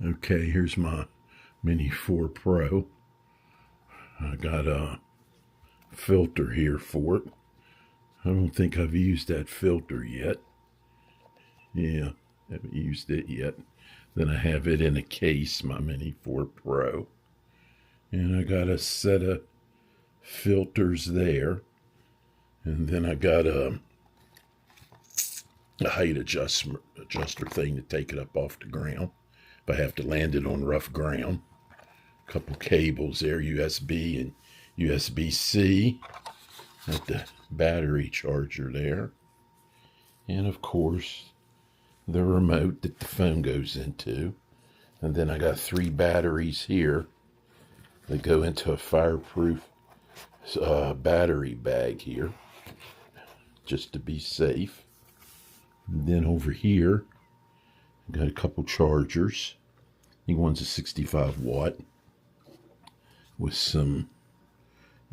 Okay, here's my Mini 4 Pro. I got a filter here for it. I don't think I've used that filter yet. Yeah, haven't used it yet. Then I have it in a case, my Mini 4 Pro. And I got a set of filters there. And then I got a height adjuster thing to take it up off the ground if I have to land it on rough ground. A couple cables there, USB and USB-C. Got the battery charger there. And of course, the remote that the phone goes into. And then I got 3 batteries here that go into a fireproof battery bag here, just to be safe. And then over here, I got a couple chargers. I think one's a 65 watt with some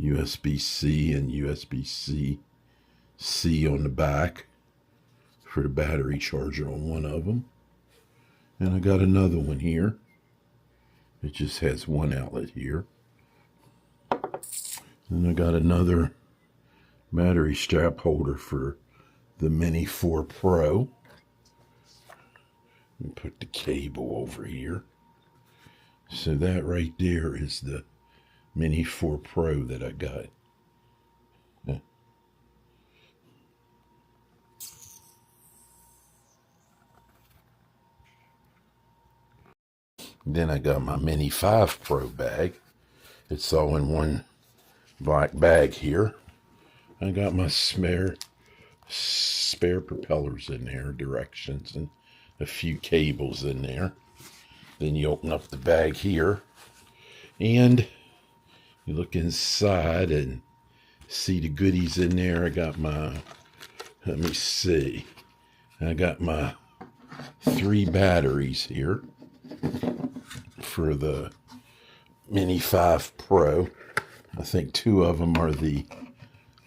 USB-C and USB-C on the back for the battery charger on one of them. And I got another one here. It just has one outlet here. And I got another battery strap holder for the Mini 4 Pro. And put the cable over here. So that right there is the Mini 4 Pro that I got. Then I got my Mini 5 Pro bag. It's all in one black bag here. I got my spare propellers in there, directions, and a few cables in there. Then you open up the bag here, and you look inside and see the goodies in there. I got my, let me see, I got my 3 batteries here for the Mini 5 Pro. I think 2 of them are the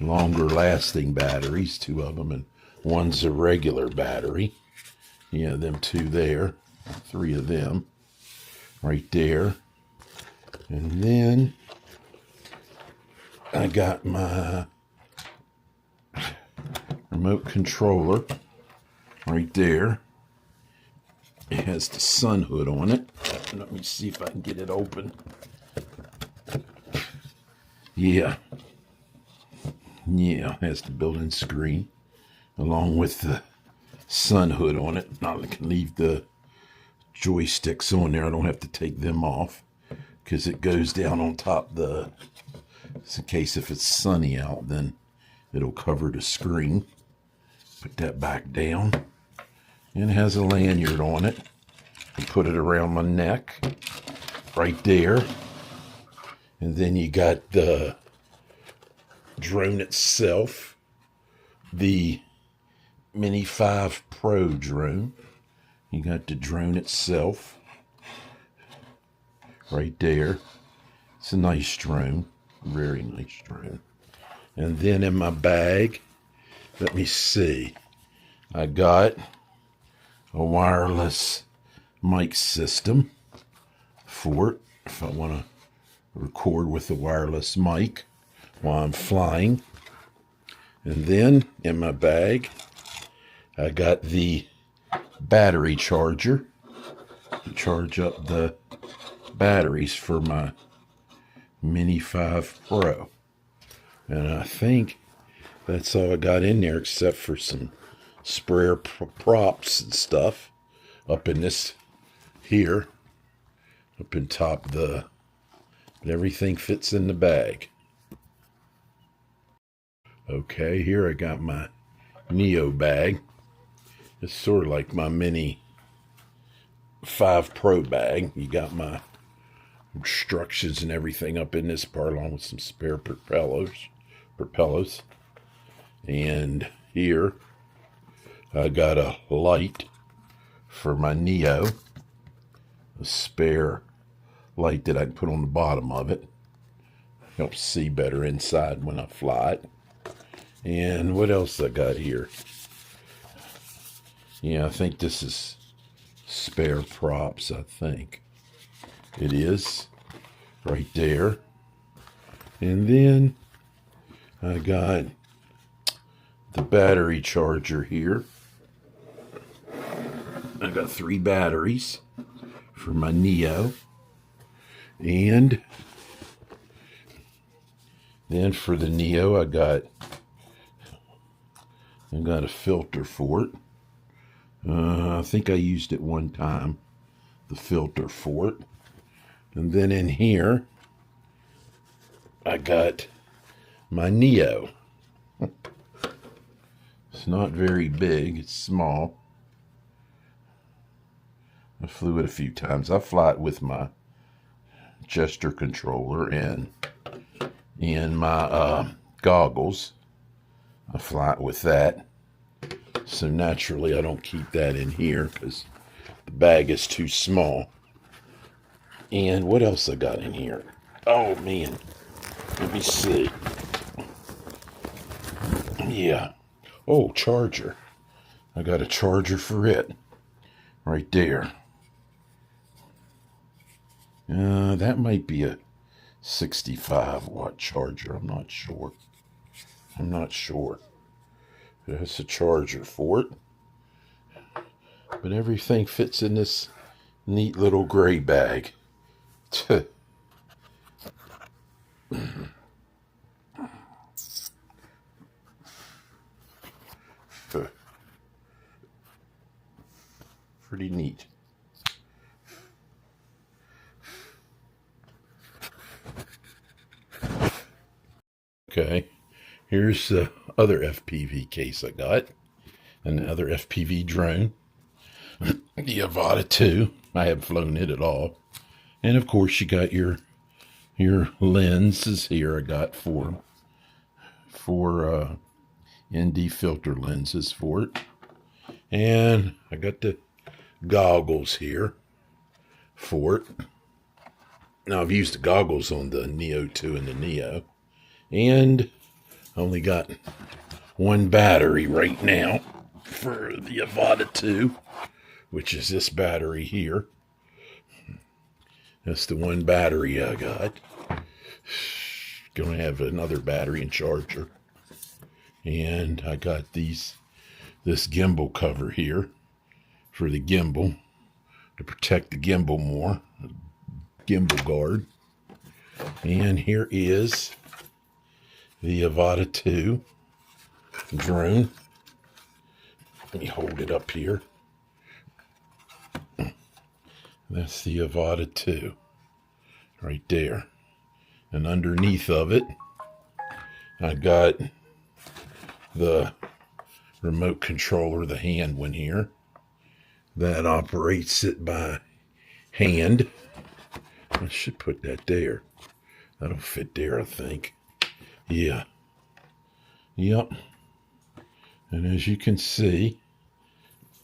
longer lasting batteries, 2 of them, and one's a regular battery. Yeah, them 2 there, 3 of them right there. And then I got my remote controller right there. It has the sun hood on it. Let me see if I can get it open. Yeah, it has the built-in screen along with the sun hood on it. Now I can leave the joysticks on there. I don't have to take them off because it goes down on top just in case if it's sunny out, then it'll cover the screen. Put that back down. And it has a lanyard on it. I put it around my neck right there. And then you got the drone itself, the Mini 5 Pro drone. You got the drone itself right there. It's a nice drone, very nice drone. And then in my bag, let me see, I got a wireless mic system for it if I want to record with a wireless mic while I'm flying. And then in my bag, I got the battery charger to charge up the batteries for my Mini 5 Pro. And I think that's all I got in there except for some spare props and stuff up in this here, up in top but everything fits in the bag. Okay, here I got my Neo bag. It's sort of like my Mini 5 Pro bag. You got my instructions and everything up in this part along with some spare propellers. And here I got a light for my Neo, a spare light that I can put on the bottom of it. Helps see better inside when I fly it. And what else I got here? Yeah, I think this is spare props, I think. It is right there. And then I got the battery charger here. I got 3 batteries for my Neo. And then for the Neo, I got a filter for it. I think I used it one time, the filter for it. And then in here, I got my Neo. It's not very big, it's small. I flew it a few times. I fly it with my gesture controller and in my goggles. I fly it with that. So naturally I don't keep that in here because the bag is too small. And what else I got in here? Oh man, let me see. Yeah. Oh, charger. I got a charger for it. Right there. That might be a 65 watt charger. I'm not sure. That's a charger for it. But everything fits in this neat little gray bag. Pretty neat. Okay, here's the other FPV case I got. Another FPV drone. The Avata 2. I haven't flown it at all. And of course you got your lenses here. I got four ND filter lenses for it. And I got the goggles here for it. Now I've used the goggles on the Neo 2 and the Neo. And I only got one battery right now for the Avata 2, which is this battery here. That's the one battery I got. Gonna have another battery and charger. And I got this gimbal cover here for the gimbal to protect the gimbal more. Gimbal guard. And here is the Avata 2 drone. Let me hold it up here. That's the Avata 2 right there. And underneath of it, I got the remote controller, the hand one here, that operates it by hand. I should put that there. That'll fit there, I think. Yeah. Yep. And as you can see,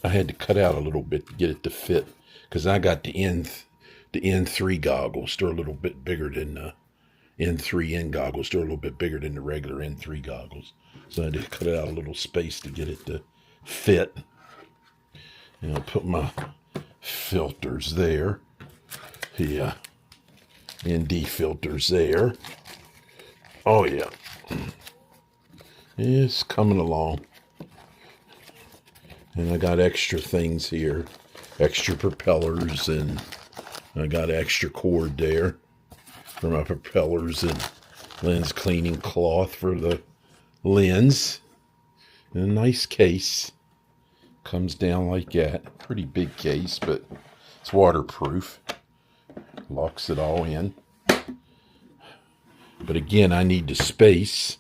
I had to cut out a little bit to get it to fit because I got the N3 goggles. They're a little bit bigger than the N3N goggles. They're a little bit bigger than the regular N3 goggles. So I had to cut out a little space to get it to fit. And I'll put my filters there. Yeah. ND filters there. Oh yeah. It's coming along. And I got extra things here. Extra propellers, and I got extra cord there for my propellers and lens cleaning cloth for the lens. And a nice case. Comes down like that. Pretty big case, but it's waterproof. Locks it all in. But again, I need the space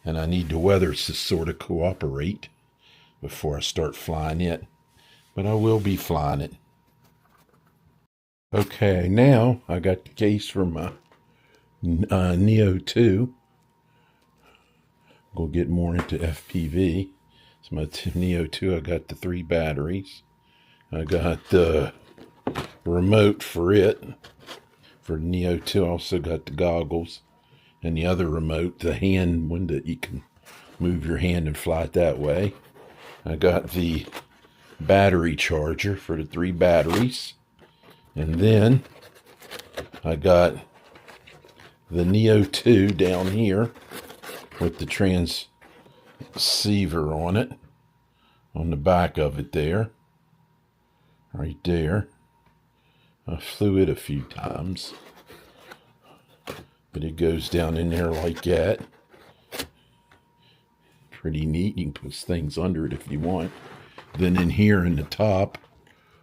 and I need the weather to sort of cooperate before I start flying it. But I will be flying it. Okay, now I got the case for my Neo 2. Go get more into FPV. It's my Neo 2. I got the 3 batteries. I got the remote for it. For Neo 2, I also got the goggles. And the other remote, the hand one that you can move your hand and fly it that way. I got the battery charger for the 3 batteries. And then I got the Neo 2 down here with the transceiver on it, on the back of it there, right there. I flew it a few times, but it goes down in there like that. Pretty neat. You can put things under it if you want. Then in here in the top,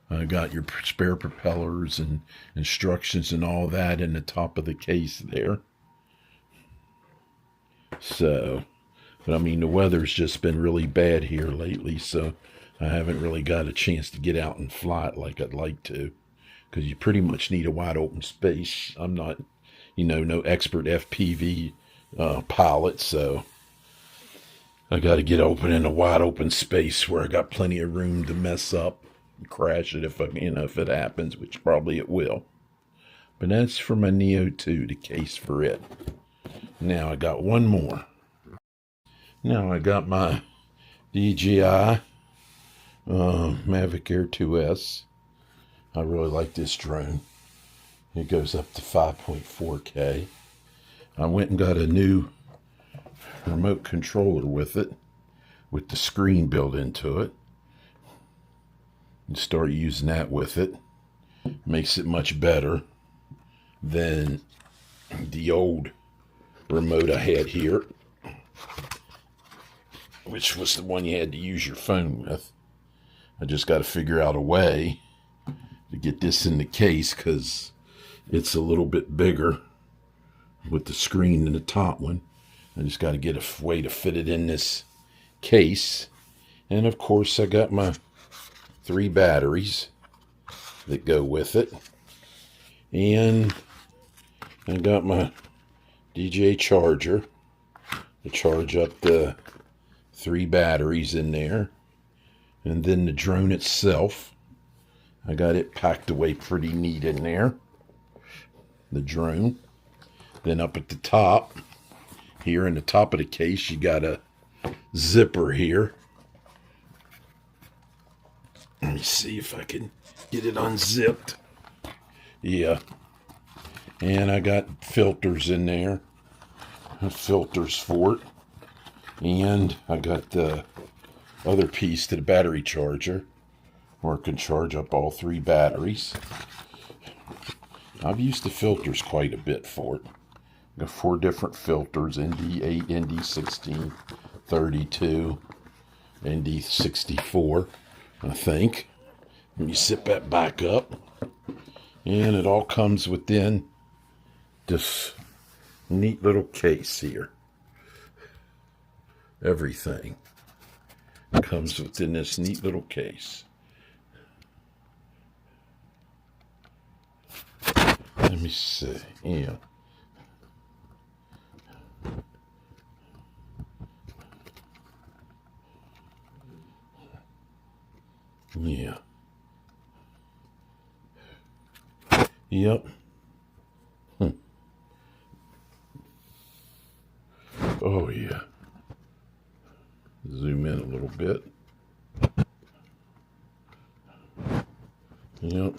I got your spare propellers and instructions and all that in the top of the case there. So, but I mean, the weather's just been really bad here lately, so I haven't really got a chance to get out and fly it like I'd like to, because you pretty much need a wide open space. I'm not, no expert FPV pilot, so I got to get open in a wide open space where I got plenty of room to mess up and crash it if it happens, which probably it will. But that's for my Neo 2, the case for it. Now I got one more. Now I got my DJI Mavic Air 2S. I really like this drone. It goes up to 5.4K. I went and got a new remote controller with it, with the screen built into it, and start using that with it. Makes it much better than the old remote I had here, which was the one you had to use your phone with. I just got to figure out a way to get this in the case, because it's a little bit bigger with the screen than the top one. I just got to get a way to fit it in this case. And of course I got my 3 batteries that go with it. And I got my DJI charger to charge up the 3 batteries in there. And then the drone itself, I got it packed away pretty neat in there. The drone. Then up at the top, here in the top of the case, you got a zipper here. Let me see if I can get it unzipped. Yeah. And I got filters in there. Filters for it. And I got the other piece to the battery charger, where it can charge up all 3 batteries. I've used the filters quite a bit for it. Got 4 different filters: ND8, ND16, 32, ND64, I think. And you zip that back up, and it all comes within this neat little case here. Everything comes within this neat little case. Let me see. Yeah. Yeah. Yep. Oh, yeah. Zoom in a little bit. Yep.